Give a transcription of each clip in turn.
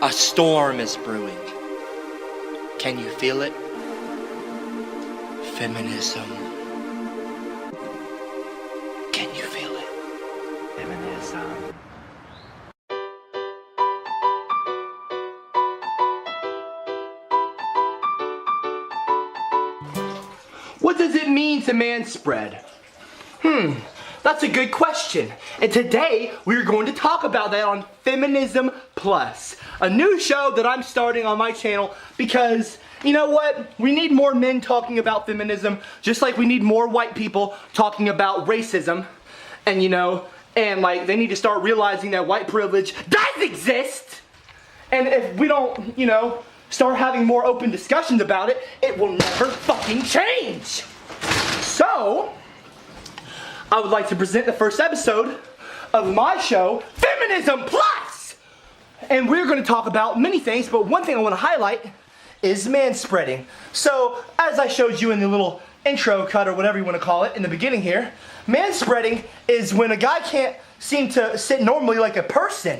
A storm is brewing. Can you feel it? Feminism. Can you feel it? Feminism. What does it mean to manspread? That's a good question. And today, we're going to talk about that on Feminism Plus, a new show that I'm starting on my channel because, you know what? We need more men talking about feminism, just like we need more white people talking about racism. And, like, they need to start realizing that white privilege does exist. And if we don't, start having more open discussions about it, it will never fucking change. So, I would like to present the first episode of my show, Feminism Plus! And we're going to talk about many things, but one thing I want to highlight is manspreading. So, as I showed you in the little intro cut, or whatever you want to call it, in the beginning here, manspreading is when a guy can't seem to sit normally like a person.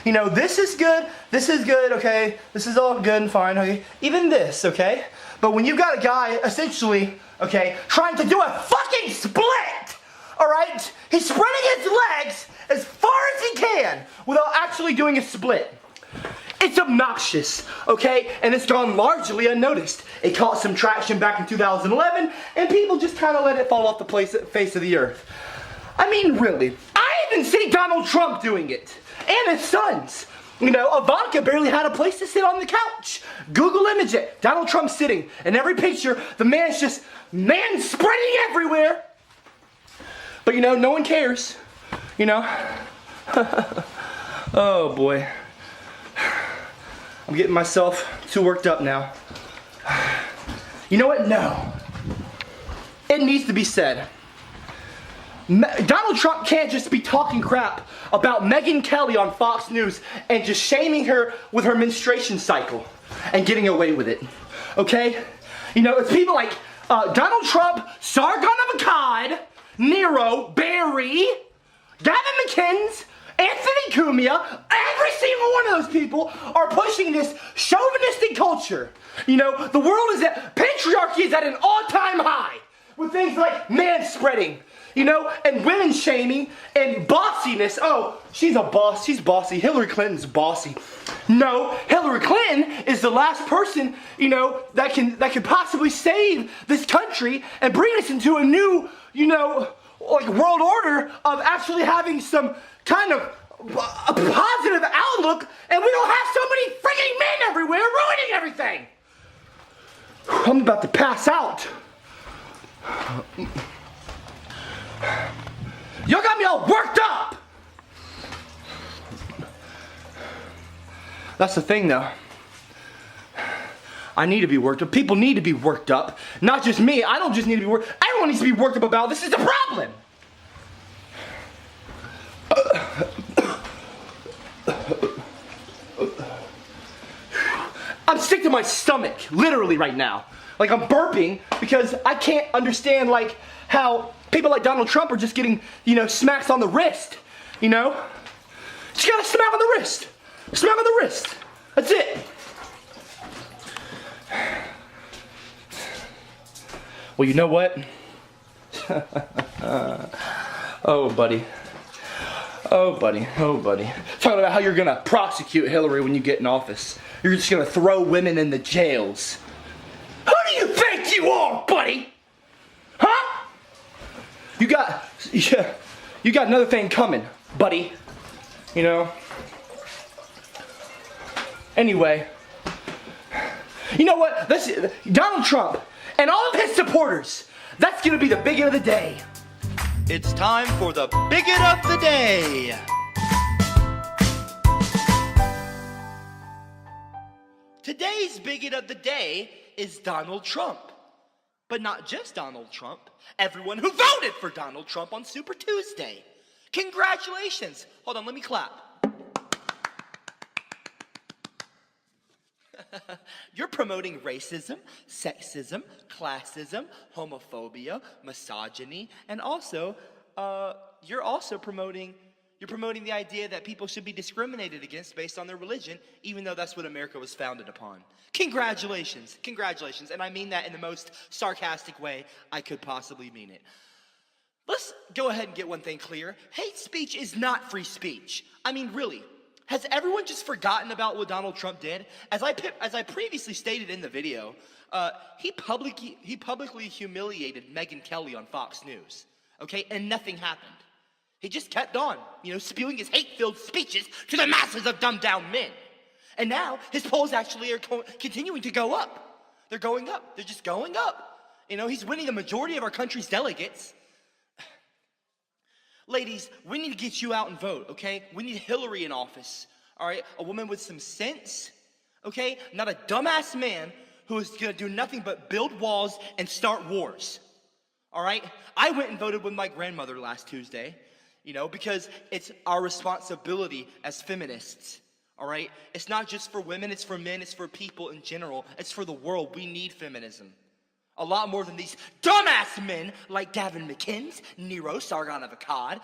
This is good, okay? This is all good and fine, okay? Even this, okay? But when you've got a guy, essentially, okay, trying to do a fucking split! Alright? He's spreading his legs as far as he can without actually doing a split. It's obnoxious, okay? And it's gone largely unnoticed. It caught some traction back in 2011, and people just kind of let it fall off the face of the earth. I mean, really. I even see Donald Trump doing it. And his sons. Ivanka barely had a place to sit on the couch. Google image it. Donald Trump sitting. In every picture, the man's just spreading everywhere. But no one cares. Oh boy. I'm getting myself too worked up now. You know what? No. It needs to be said. Donald Trump can't just be talking crap about Megyn Kelly on Fox News and just shaming her with her menstruation cycle and getting away with it. Okay? It's people like Donald Trump, Sargon of Akkad, Nero, Barry, Gavin McInnes, Anthony Cumia, every single one of those people are pushing this chauvinistic culture. The world is patriarchy is at an all-time high with things like manspreading, and women shaming and bossiness. Oh, she's a boss. She's bossy. Hillary Clinton's bossy. No, Hillary Clinton is the last person, that can possibly save this country and bring us into a new, like world order of actually having some kind of a positive outlook, and we don't have so many freaking men everywhere ruining everything. I'm about to pass out. Y'all got me all worked up! That's the thing though. I need to be worked up. People need to be worked up. Not just me. I don't just need to be worked up. Everyone needs to be worked up about this. Is the problem. I'm sick to my stomach, literally right now. Like I'm burping because I can't understand like how people like Donald Trump are just getting, smacks on the wrist, Just got a smack on the wrist. Smack on the wrist. That's it. Well, you know what? Oh, buddy. Oh, buddy. Oh, buddy. Talking about how you're going to prosecute Hillary when you get in office. You're just going to throw women in the jails. Who do you think you are, buddy? Huh? You got another thing coming, buddy. Anyway. You know what? Donald Trump and all of his supporters. That's going to be the bigot of the day. It's time for the bigot of the day. Today's bigot of the day is Donald Trump. But not just Donald Trump. Everyone who voted for Donald Trump on Super Tuesday. Congratulations. Hold on, let me clap. You're promoting racism, sexism, classism, homophobia, misogyny, and also, you're also promoting You're promoting the idea that people should be discriminated against based on their religion, even though that's what America was founded upon. Congratulations, congratulations, and I mean that in the most sarcastic way I could possibly mean it. Let's go ahead and get one thing clear. Hate speech is not free speech. I mean, really. Has everyone just forgotten about what Donald Trump did? As I previously stated in the video, he publicly humiliated Megyn Kelly on Fox News, okay? And nothing happened. He just kept on, spewing his hate-filled speeches to the masses of dumbed-down men. And now his polls actually are continuing to go up. They're going up. They're just going up. He's winning the majority of our country's delegates. Ladies, we need to get you out and vote, okay? We need Hillary in office, all right? A woman with some sense, okay? Not a dumbass man who is gonna do nothing but build walls and start wars, all right? I went and voted with my grandmother last Tuesday, because it's our responsibility as feminists, all right? It's not just for women, it's for men, it's for people in general. It's for the world. We need feminism. A lot more than these dumbass men like Gavin McInnes, Nero, Sargon of Akkad,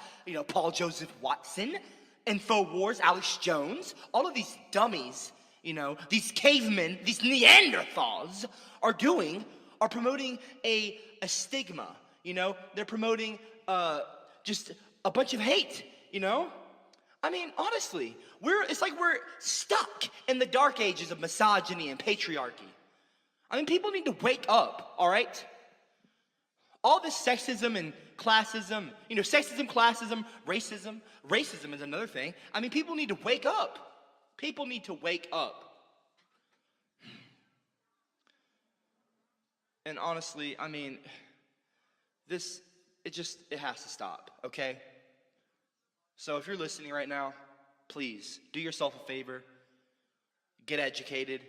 Paul Joseph Watson, InfoWars, Alex Jones. All of these dummies, these cavemen, these Neanderthals are promoting a stigma, They're promoting just a bunch of hate, I mean, honestly, it's like we're stuck in the dark ages of misogyny and patriarchy. I mean, people need to wake up, all right? All this sexism and classism, sexism, classism, racism is another thing. I mean, people need to wake up. People need to wake up. And honestly, I mean, it has to stop, okay? So if you're listening right now, please do yourself a favor. Get educated.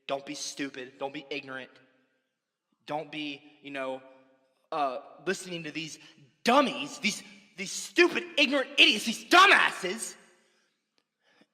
Don't be stupid. Don't be ignorant. Don't be, listening to these dummies, these stupid, ignorant idiots, these dumbasses.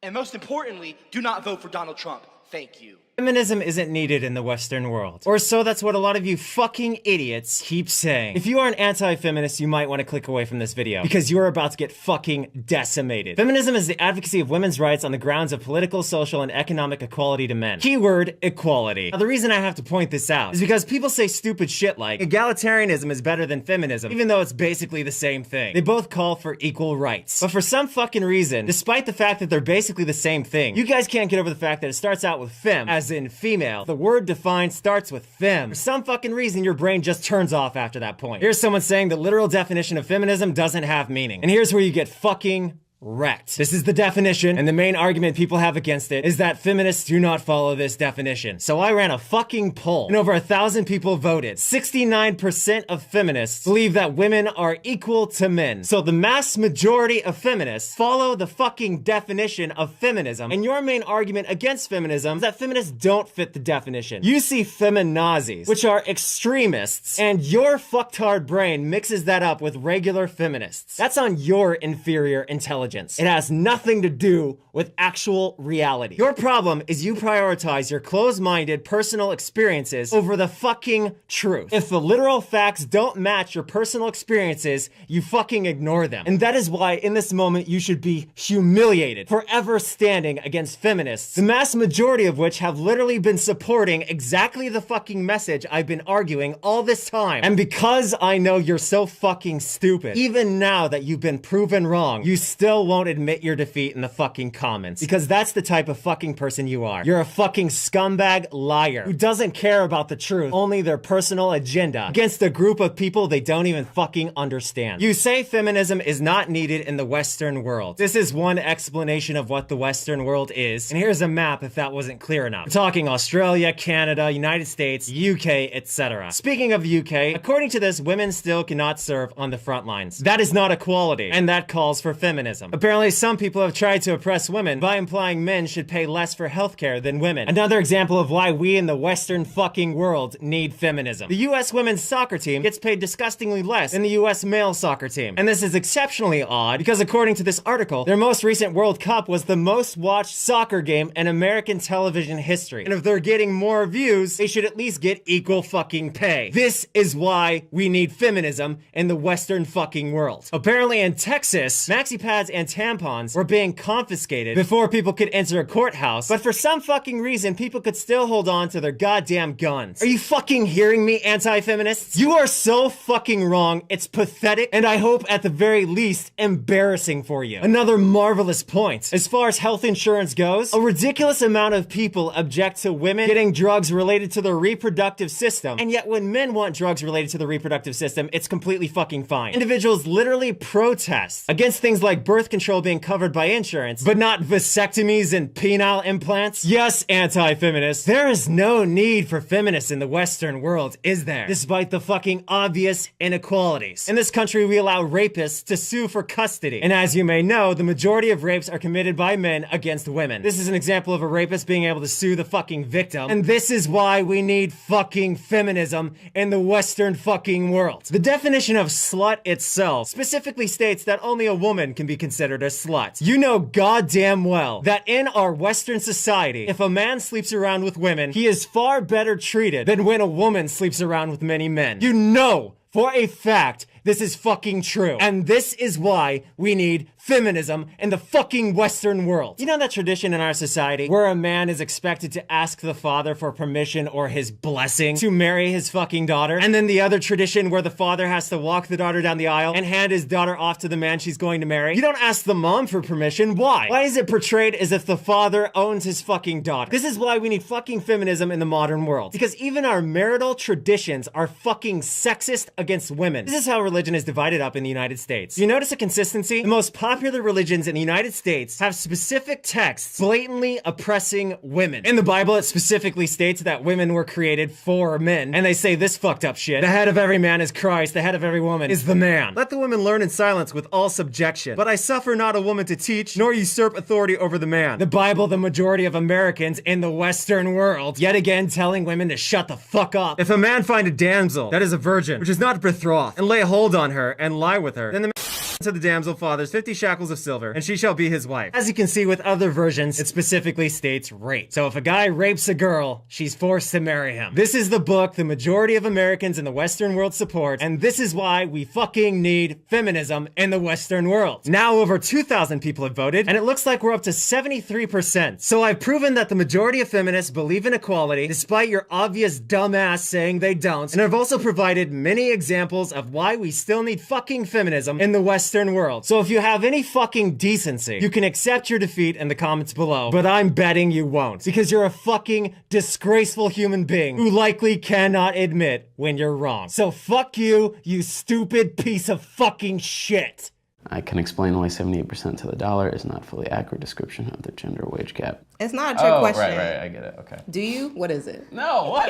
And most importantly, do not vote for Donald Trump. Thank you. Feminism isn't needed in the Western world. Or so that's what a lot of you fucking idiots keep saying. If you are an anti-feminist, you might want to click away from this video, because you are about to get fucking decimated. Feminism is the advocacy of women's rights on the grounds of political, social, and economic equality to men. Keyword, equality. Now, the reason I have to point this out is because people say stupid shit like, egalitarianism is better than feminism, even though it's basically the same thing. They both call for equal rights. But for some fucking reason, despite the fact that they're basically the same thing, you guys can't get over the fact that it starts out with fem, as in female. The word defined starts with fem. For some fucking reason, your brain just turns off after that point. Here's someone saying the literal definition of feminism doesn't have meaning. And here's where you get fucking wrecked. This is the definition, and the main argument people have against it is that feminists do not follow this definition. So I ran a fucking poll, and over 1,000 people voted. 69% of feminists believe that women are equal to men. So the mass majority of feminists follow the fucking definition of feminism, and your main argument against feminism is that feminists don't fit the definition. You see feminazis, which are extremists, and your fucktard brain mixes that up with regular feminists. That's on your inferior intelligence. It has nothing to do with actual reality. Your problem is you prioritize your closed-minded personal experiences over the fucking truth. If the literal facts don't match your personal experiences, you fucking ignore them. And that is why in this moment you should be humiliated for ever standing against feminists, the mass majority of which have literally been supporting exactly the fucking message I've been arguing all this time. And because I know you're so fucking stupid, even now that you've been proven wrong, you still won't admit your defeat in the fucking comments, because that's the type of fucking person you are. You're a fucking scumbag liar who doesn't care about the truth, only their personal agenda, against a group of people they don't even fucking understand. You say feminism is not needed in the Western world. This is one explanation of what the Western world is, and here's a map if that wasn't clear enough. We're talking Australia, Canada, United States, UK, etc. Speaking of UK, according to this, women still cannot serve on the front lines. That is not equality, and that calls for feminism. Apparently, some people have tried to oppress women by implying men should pay less for healthcare than women. Another example of why we in the Western fucking world need feminism. The US women's soccer team gets paid disgustingly less than the US male soccer team. And this is exceptionally odd because according to this article, their most recent World Cup was the most watched soccer game in American television history. And if they're getting more views, they should at least get equal fucking pay. This is why we need feminism in the Western fucking world. Apparently in Texas, maxi pads and tampons were being confiscated before people could enter a courthouse, but for some fucking reason, people could still hold on to their goddamn guns. Are you fucking hearing me, anti-feminists? You are so fucking wrong. It's pathetic, and I hope at the very least, embarrassing for you. Another marvelous point. As far as health insurance goes, a ridiculous amount of people object to women getting drugs related to their reproductive system, and yet when men want drugs related to the reproductive system, it's completely fucking fine. Individuals literally protest against things like birth control being covered by insurance, but not vasectomies and penile implants. Yes, anti-feminists, there is no need for feminists in the Western world, is there? Despite the fucking obvious inequalities. In this country, we allow rapists to sue for custody, and as you may know, the majority of rapes are committed by men against women. This is an example of a rapist being able to sue the fucking victim, and this is why we need fucking feminism in the Western fucking world. The definition of slut itself specifically states that only a woman can be considered a slut. You know goddamn well that in our Western society, if a man sleeps around with women, he is far better treated than when a woman sleeps around with many men. You know for a fact this is fucking true. And this is why we need feminism in the fucking Western world. You know that tradition in our society where a man is expected to ask the father for permission or his blessing to marry his fucking daughter? And then the other tradition where the father has to walk the daughter down the aisle and hand his daughter off to the man she's going to marry? You don't ask the mom for permission. Why? Why is it portrayed as if the father owns his fucking daughter? This is why we need fucking feminism in the modern world. Because even our marital traditions are fucking sexist against women. This is how religion is divided up in the United States. You notice a consistency? The most popular religions in the United States have specific texts blatantly oppressing women. In the Bible, it specifically states that women were created for men, and they say this fucked up shit. The head of every man is Christ, the head of every woman is the man. Let the women learn in silence with all subjection. But I suffer not a woman to teach, nor usurp authority over the man. The Bible, the majority of Americans in the Western world, yet again telling women to shut the fuck up. If a man find a damsel that is a virgin, which is not betrothed, and lay hold on her and lie with her, then the man to the damsel fathers 50 shekels of silver, and she shall be his wife. As you can see with other versions, it specifically states rape. So if a guy rapes a girl, she's forced to marry him. This is the book the majority of Americans in the Western world support, and this is why we fucking need feminism in the Western world. Now over 2,000 people have voted, and it looks like we're up to 73%. So I've proven that the majority of feminists believe in equality, despite your obvious dumbass saying they don't, and I've also provided many examples of why we still need fucking feminism in the Western world. So if you have any fucking decency, you can accept your defeat in the comments below, but I'm betting you won't, because you're a fucking disgraceful human being who likely cannot admit when you're wrong. So fuck you, you stupid piece of fucking shit. I can explain why 78% to the dollar is not a fully accurate description of the gender wage gap. It's not a trick question. Right, I get it, okay. Do you? What is it? No, what?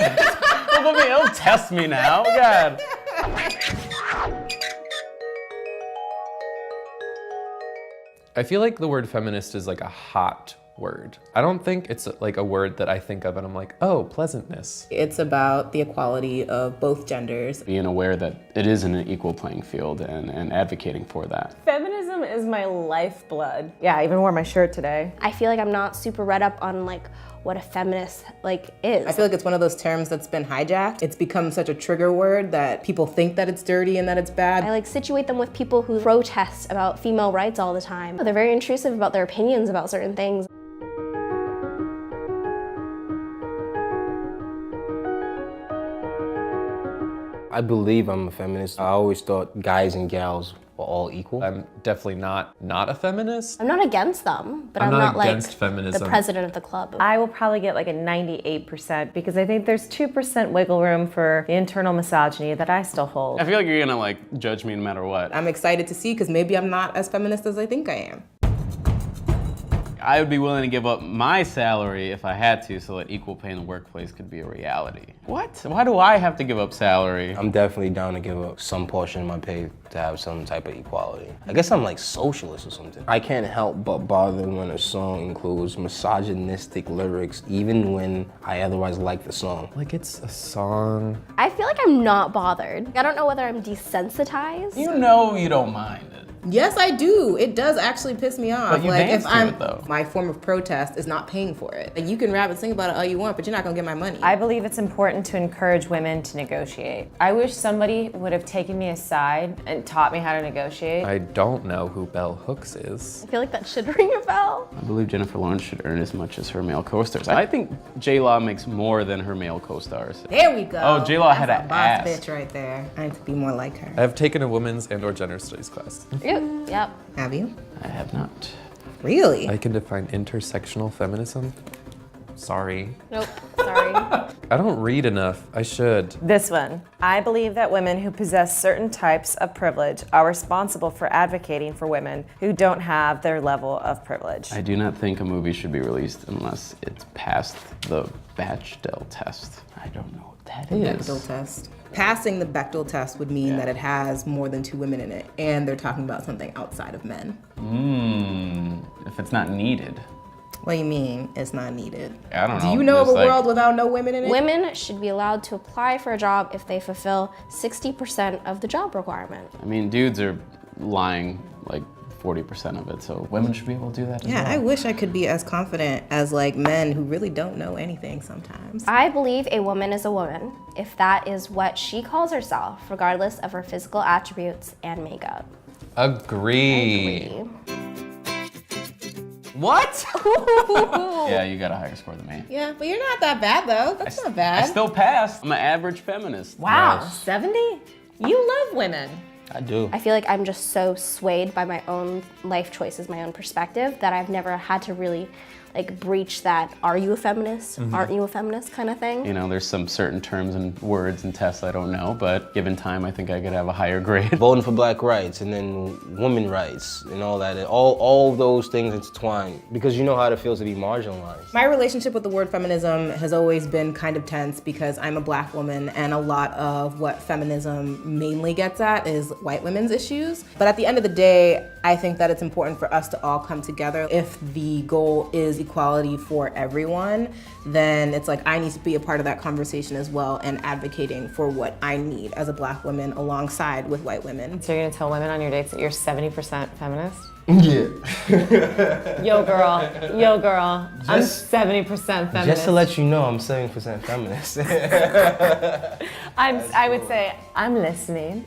Don't test me now, God. I feel like the word feminist is like a hot word. I don't think it's like a word that I think of and I'm like, oh, pleasantness. It's about the equality of both genders. Being aware that it is an equal playing field and advocating for that. Feminism is my lifeblood. Yeah, I even wore my shirt today. I feel like I'm not super read up on like what a feminist is. I feel like it's one of those terms that's been hijacked. It's become such a trigger word that people think that it's dirty and that it's bad. I like situate them with people who protest about female rights all the time. They're very intrusive about their opinions about certain things. I believe I'm a feminist. I always thought guys and gals were all equal. I'm definitely not a feminist. I'm not against them, but I'm not not against like feminism. the president of the club. I will probably get like a 98% because I think there's 2% wiggle room for the internal misogyny that I still hold. I feel like you're gonna like judge me no matter what. I'm excited to see because maybe I'm not as feminist as I think I am. I would be willing to give up my salary if I had to so that equal pay in the workplace could be a reality. What? Why do I have to give up salary? I'm definitely down to give up some portion of my pay to have some type of equality. I guess I'm like socialist or something. I can't help but bother when a song includes misogynistic lyrics, even when I otherwise like the song. Like it's a song. I feel like I'm not bothered. I don't know whether I'm desensitized. You know you don't mind it. Yes, I do. It does actually piss me off. But you like dance if to I'm it, though. my form of protest is not paying for it. Like you can rap and sing about it all you want, but you're not gonna get my money. I believe it's important to encourage women to negotiate. I wish somebody would have taken me aside and taught me how to negotiate. I don't know who Bell Hooks is. I feel like that should ring a bell. I believe Jennifer Lawrence should earn as much as her male co-stars. I think J-Law makes more than her male co-stars. There we go. Oh, J-Law had That's a boss ass. bitch right there. I need to be more like her. I have taken a women's and/or gender studies class. Yep. Have you? I have not. Really? I can define intersectional feminism. Sorry. Nope. Sorry. I don't read enough. I should. This one. I believe that women who possess certain types of privilege are responsible for advocating for women who don't have their level of privilege. I do not think a movie should be released unless it's passed the Bechdel test. I don't know what that is. Bechdel test. Passing the Bechdel test would mean that it has more than 2 women in it, and they're talking about something outside of men. If it's not needed. What do you mean it's not needed? I don't know. Do you know of a Just like- world without no women in it? Women should be allowed to apply for a job if they fulfill 60% of the job requirement. I mean, dudes are lying like 40% of it, so women should be able to do that as Yeah, well. I wish I could be as confident as like men who really don't know anything sometimes. I believe a woman is a woman if that is what she calls herself, regardless of her physical attributes and makeup. Agree. What? Yeah, you got a higher score than me. Yeah, but you're not that bad though. That's not I bad. still passed. I'm an average feminist. Wow, 70? You love women. I do. I feel like I'm just so swayed by my own life choices, my own perspective, that I've never had to really like breach that are you a feminist, aren't you a feminist kind of thing. You know, there's some certain terms and words and tests I don't know, but given time, I think I could have a higher grade. Voting for black rights and then women rights and all that. All those things intertwined because you know how it feels to be marginalized. My relationship with the word feminism has always been kind of tense because I'm a black woman and a lot of what feminism mainly gets at is white women's issues. But at the end of the day, I think that it's important for us to all come together. If the goal is equality for everyone, then it's like I need to be a part of that conversation as well and advocating for what I need as a black woman alongside with white women. So you're gonna tell women on your dates that you're 70% feminist? Yeah. Yo girl, I'm 70% feminist. Just to let you know, I'm 70% feminist. I would say, I'm listening.